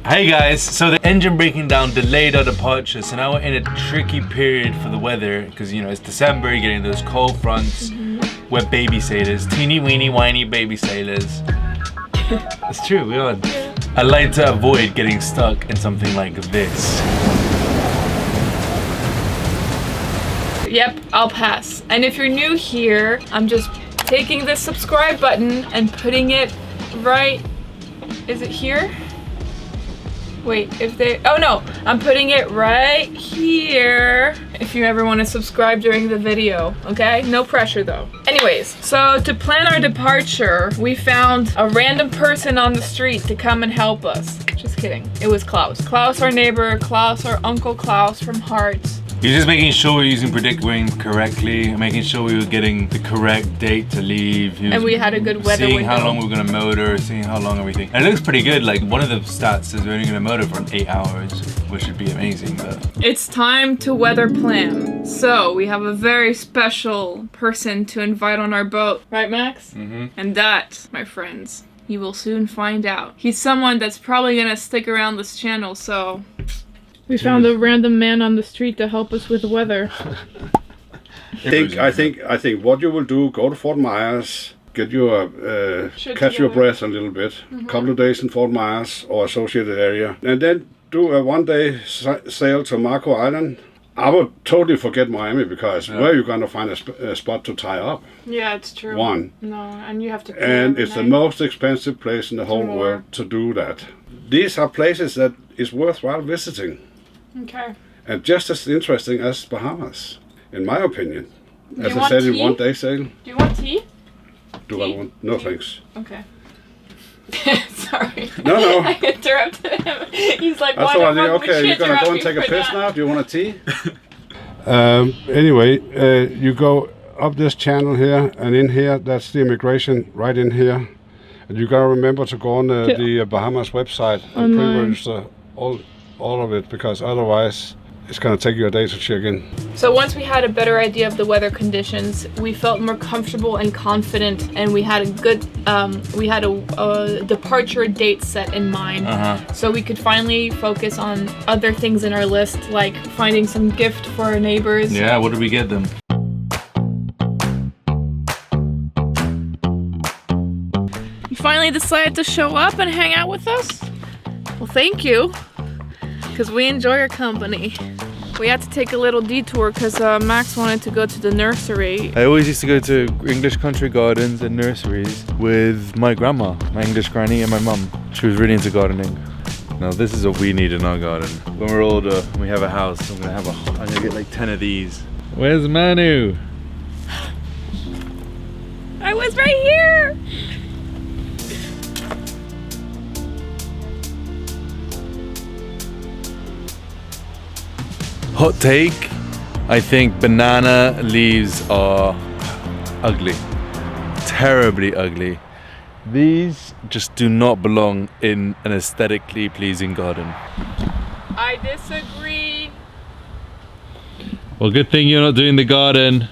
Hey guys, so the engine breaking down delayed our departure, so now we're in a tricky period for the weather because you know it's December, you're getting those cold fronts. We're baby sailors, teeny weeny whiny baby sailors. It's true, we are. I like to avoid getting stuck in something like this. Yep, I'll pass. And if you're new here, I'm just taking the subscribe button and putting it right, is it here? Wait, oh no, I'm putting it right here if you ever want to subscribe during the video, okay? No pressure though. Anyways, so to plan our departure, we found a random person on the street to come and help us. Just kidding, it was Klaus. Klaus, our neighbor, Klaus, our Uncle Klaus from Hearts. You're just making sure we're using predict wing correctly, making sure we were getting the correct date to leave. And we had a good weather seeing window. how long we were gonna motor, seeing how long everything. And it looks pretty good. Like one of the stats says we're only gonna motor for 8 hours, which should be amazing. But it's time to weather plan. So we have a very special person to invite on our boat, right, Max? Mm-hmm. And that, my friends, you will soon find out. He's someone that's probably gonna stick around this channel. So. We found a random man on the street to help us with the weather. I think what you will do, go to Fort Myers, get your catch your breath a little bit, couple of days in Fort Myers or associated area, and then do a one-day sail to Marco Island. I would totally forget Miami because where are you going to find a spot to tie up? Yeah, it's true. No, and you have to pay and it's the most expensive place in the whole world to do that. These are places that is worthwhile visiting. Okay. And just as interesting as Bahamas, in my opinion. As I said, in one-day sail. Do you want tea? I want? No, thanks. Okay. Sorry. No. I interrupted him. He's like, that's why all I okay, you're gonna go and take a piss now? Do you want a tea? Anyway, you go up this channel here, and in here, that's the immigration right in here. And you gotta remember to go on the Bahamas website and pre-register all of it, because otherwise it's going to take you a day to check in. So once we had a better idea of the weather conditions, we felt more comfortable and confident, and we had a good a departure date set in mind. So we could finally focus on other things in our list, like finding some gift for our neighbors. yeah, what did we get them? You finally decided to show up and hang out with us? Well, thank you. Because we enjoy your company. We had to take a little detour because Max wanted to go to the nursery. I always used to go to English country gardens and nurseries with my grandma, my English granny, and my mum. She was really into gardening. Now this is what we need in our garden. When we're older and we have a house, I'm gonna get like 10 of these. Where's Manu? I was right here! Hot take, I think banana leaves are ugly. Terribly ugly. These just do not belong in an aesthetically pleasing garden. I disagree. Well, good thing you're not doing the garden.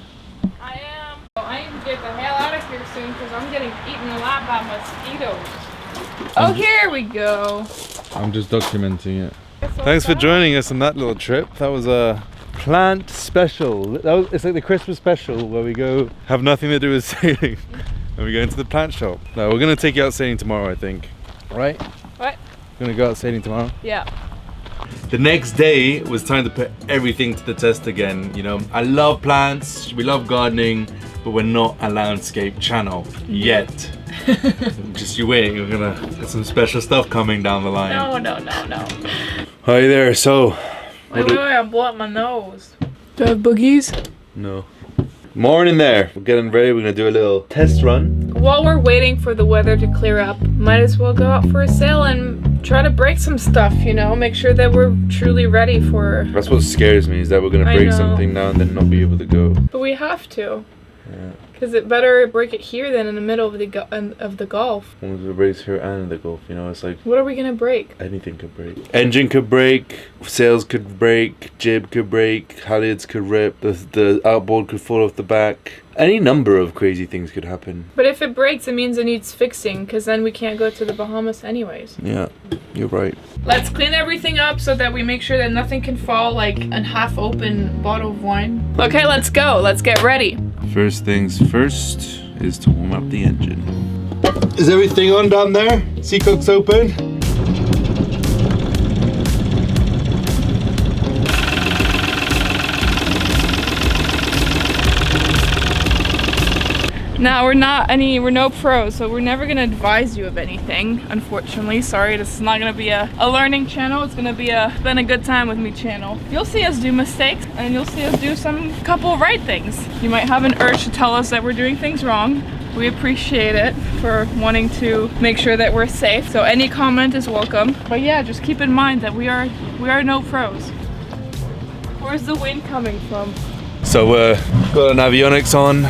I am. I need to get the hell out of here soon because I'm getting eaten alive by mosquitoes. Oh, here we go. I'm just documenting it. Thanks for joining us on that little trip. That was a plant special. It's like the Christmas special where we go have nothing to do with sailing and we go into the plant shop. No, we're gonna take you out sailing tomorrow, I think. Right? What? We're gonna go out sailing tomorrow? Yeah. The next day was time to put everything to the test again. You know, I love plants, we love gardening, but we're not a landscape channel yet. Just you wait, we're gonna get some special stuff coming down the line. No. Hi there, so... Wait, I blew up my nose. Do I have boogies? No. Morning there. We're getting ready, we're gonna do a little test run. While we're waiting for the weather to clear up, might as well go out for a sail and try to break some stuff, you know? Make sure that we're truly ready for... That's what scares me, is that we're gonna break something now and then not be able to go. But we have to. Because it better break it here than in the middle of the Gulf. One of the breaks here and in the Gulf, you know, it's like... What are we gonna break? Anything could break. Engine could break, sails could break, jib could break, halyards could rip, the outboard could fall off the back. Any number of crazy things could happen. But if it breaks, it means it needs fixing, because then we can't go to the Bahamas anyways. Yeah, you're right. Let's clean everything up so that we make sure that nothing can fall like a half-open bottle of wine. Okay, let's go. Let's get ready. First things first is to warm up the engine. Is everything on down there? Seacock's open? Now we're no pros, so we're never gonna advise you of anything, unfortunately. Sorry, this is not gonna be a learning channel. It's gonna be a been a good time with me channel. You'll see us do mistakes, and you'll see us do some couple right things. You might have an urge to tell us that we're doing things wrong. We appreciate it for wanting to make sure that we're safe. So any comment is welcome. But yeah, just keep in mind that we are no pros. Where's the wind coming from? So got an avionics on.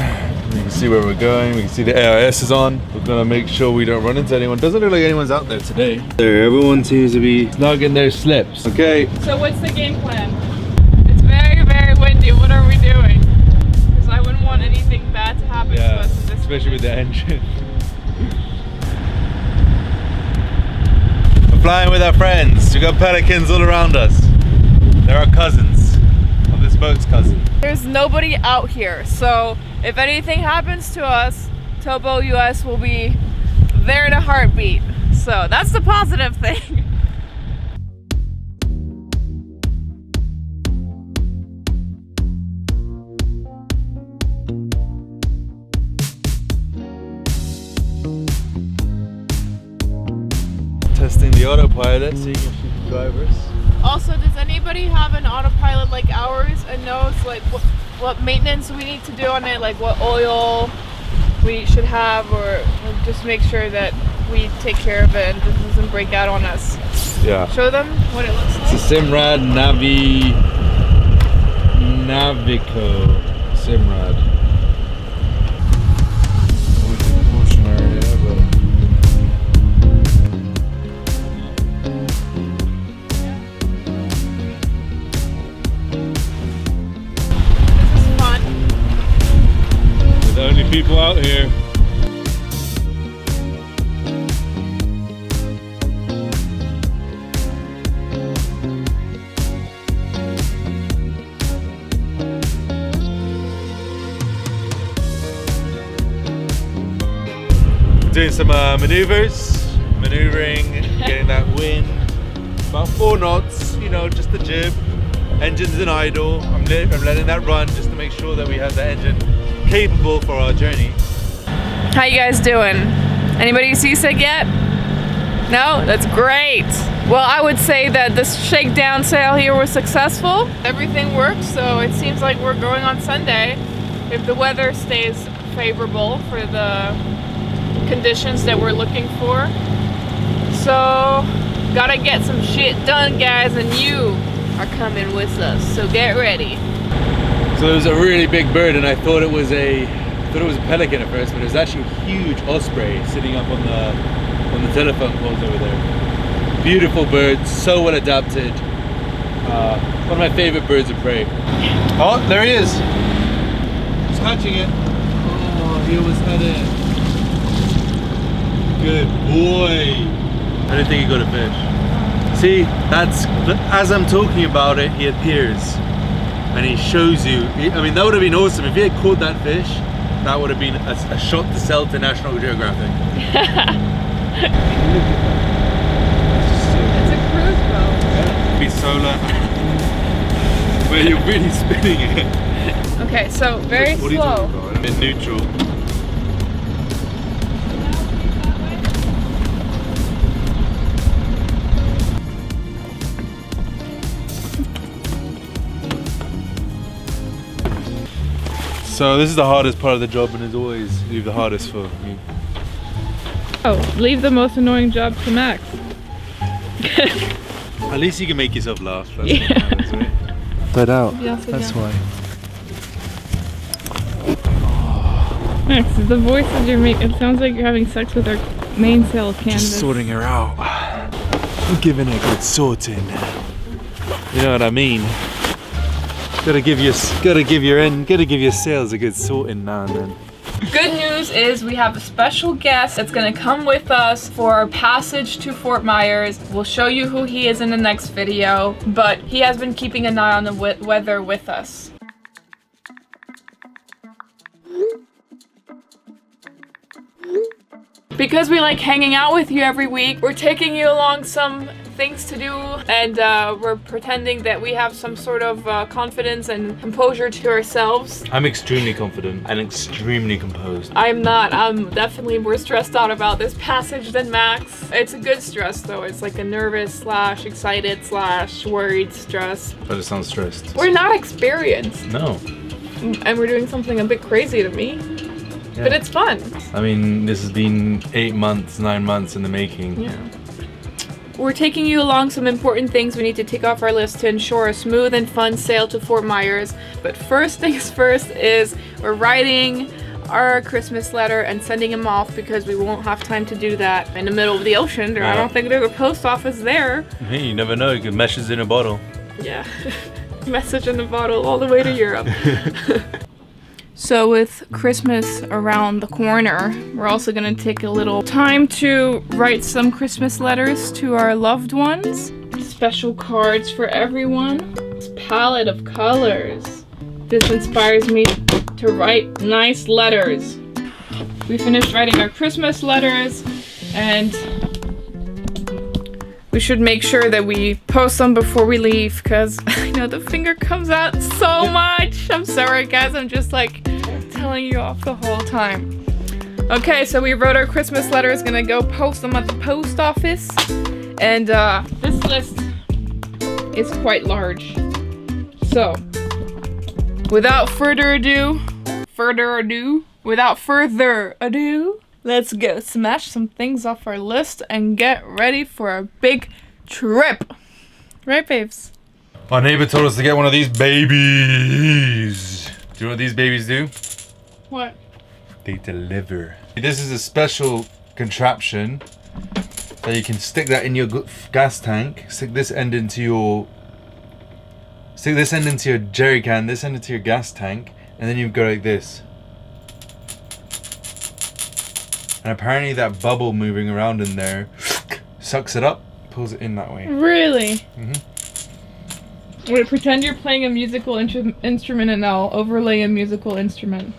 You can see where we're going. We can see the AIS is on. We're gonna make sure we don't run into anyone. Doesn't look like anyone's out there today. There, everyone seems to be snogging their slips. Okay. So what's the game plan? It's very, very windy. What are we doing? Because I wouldn't want anything bad to happen to us in this especially with the engine. We're flying with our friends. We got pelicans all around us. They're our cousins. Well, this boat's cousin. There's nobody out here, so if anything happens to us, Tobo US will be there in a heartbeat. So that's the positive thing. Testing the autopilot, seeing if she can drive us. Also, does anybody have an autopilot like ours and knows like what maintenance we need to do on it, like what oil we should have, or just make sure that we take care of it and it doesn't break out on us? Yeah. Show them what it looks like. It's a Simrad Navico Simrad. Only people out here. Doing some maneuvering, getting that wind. About 4 knots, you know, just the jib. Engine's in idle. I'm letting that run just to make sure that we have the engine capable for our journey. How you guys doing? Anybody seasick yet? No? That's great. Well, I would say that this shakedown sail here was successful. Everything worked, so it seems like we're going on Sunday if the weather stays favorable for the conditions that we're looking for. So, gotta get some shit done, guys, and you are coming with us, so get ready. So there was a really big bird, and I thought it was a pelican at first, but it was actually a huge osprey sitting up on the telephone poles over there. Beautiful bird, so well adapted. One of my favorite birds of prey. Oh, there he is. He's catching it. Oh, he was headed. Good boy. I didn't think he got a fish. See, that's as I'm talking about it, he appears. And he shows you, I mean, that would have been awesome. If he had caught that fish, that would have been a shot to sell to National Geographic. It's a cruise boat. Be solar. Where you're really spinning it. Okay, so very slow. I'm in neutral. So this is the hardest part of the job, and as always, leave the hardest for me. Oh, leave the most annoying job to Max. At least you can make yourself laugh. That's what matters, right? Spread out. That's why. Max, the voices you're making, it sounds like you're having sex with our mainsail canvas. Just sorting her out. We're giving her a good sorting. You know what I mean? Gotta give your sails a good sorting now and then. Good news is we have a special guest that's gonna come with us for our passage to Fort Myers. We'll show you who he is in the next video, but he has been keeping an eye on the weather with us. Because we like hanging out with you every week, we're taking you along some things to do, and we're pretending that we have some sort of confidence and composure to ourselves. I'm extremely confident and extremely composed. I'm not. I'm definitely more stressed out about this passage than Max. It's a good stress though. It's like a nervous slash excited slash worried stress. But it sounds stressed. We're not experienced. No. And we're doing something a bit crazy to me. Yeah. But it's fun. I mean, this has been 8 months, 9 months in the making. Yeah. We're taking you along some important things we need to tick off our list to ensure a smooth and fun sail to Fort Myers. But first things first is we're writing our Christmas letter and sending him off because we won't have time to do that in the middle of the ocean. I don't think there's a post office there. Hey, you never know. You could message in a bottle. Yeah. Message in a bottle all the way to Europe. So with Christmas around the corner, we're also gonna take a little time to write some Christmas letters to our loved ones. Special cards for everyone. This palette of colors. This inspires me to write nice letters. We finished writing our Christmas letters, and we should make sure that we post them before we leave, because I know the finger comes out so much. I'm sorry guys, I'm just like telling you off the whole time. Okay, so we wrote our Christmas letters, gonna go post them at the post office. And this list is quite large. So, without further ado, let's go smash some things off our list and get ready for a big trip. Right, babes? Our neighbor told us to get one of these babies. Do you know what these babies do? What? They deliver. This is a special contraption that you can stick that in your gas tank. Stick this end into your jerry can, this end into your gas tank, and then you go like this. And apparently that bubble moving around in there sucks it up, pulls it in that way. Really? Mm-hmm. Wait, pretend you're playing a musical instrument and I'll overlay a musical instrument.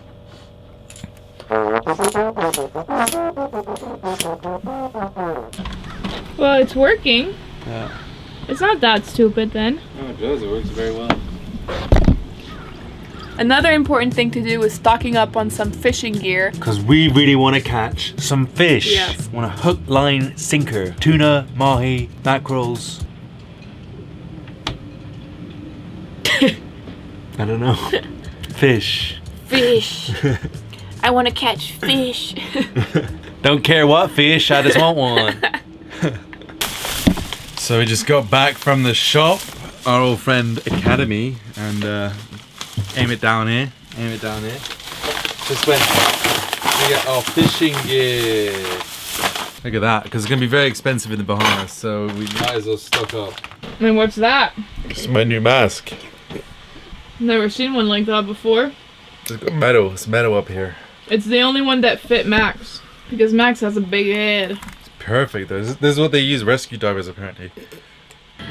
Well, it's working. Yeah. It's not that stupid then. No, it does. It works very well. Another important thing to do is stocking up on some fishing gear. Because we really want to catch some fish. Yes. Want a hook, line, sinker. Tuna, mahi, mackerels. I don't know. Fish. Fish. I want to catch fish. Don't care what fish, I just want one. So we just got back from the shop, our old friend Academy, and aim it down here. Just went to get our fishing gear. Look at that, because it's going to be very expensive in the Bahamas, so we might as well stock up. And what's that? It's my new mask. Never seen one like that before. It's got metal. It's metal up here. It's the only one that fit Max, because Max has a big head. It's perfect though. This is what they use rescue divers apparently.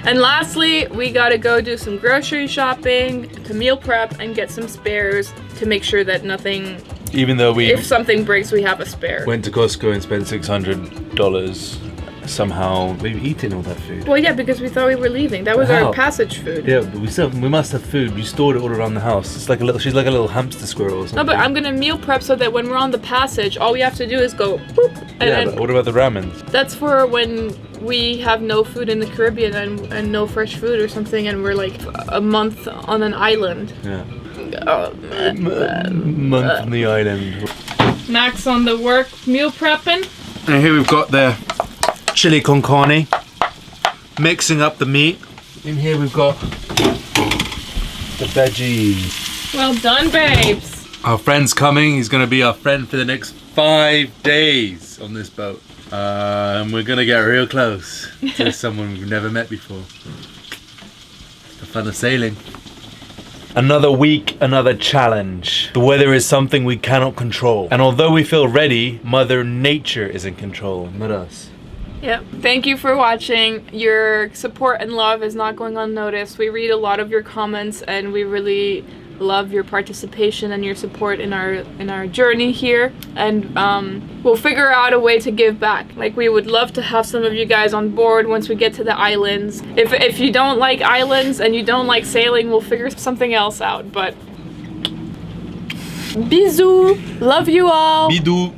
And lastly, we gotta go do some grocery shopping, to meal prep, and get some spares to make sure that nothing... Even though we... If something breaks, we have a spare. Went to Costco and spent $600. Somehow we've eaten all that food. Well, yeah, because we thought we were leaving. That was How? our passage food. Yeah, but we must have food. We stored it all around the house. It's like she's like a little hamster squirrel or something. No, but I'm gonna meal prep so that when we're on the passage, all we have to do is go boop. And yeah, but what about the ramen? That's for when we have no food in the Caribbean and no fresh food or something, and we're like a month on an island. Yeah. Month on the island. Max on the work meal prepping. And here we've got the chili con carne, mixing up the meat. In here we've got the veggies. Well done, babes. Our friend's coming. He's going to be our friend for the next 5 days on this boat. And we're going to get real close to someone we've never met before. The fun of sailing. Another week, another challenge. The weather is something we cannot control. And although we feel ready, Mother Nature is in control, not us. Yep. Thank you for watching. Your support and love is not going unnoticed. We read a lot of your comments and we really love your participation and your support in our journey here, and we'll figure out a way to give back. Like, we would love to have some of you guys on board once we get to the islands. If you don't like islands and you don't like sailing, we'll figure something else out. But bisous, love you all. Bidou.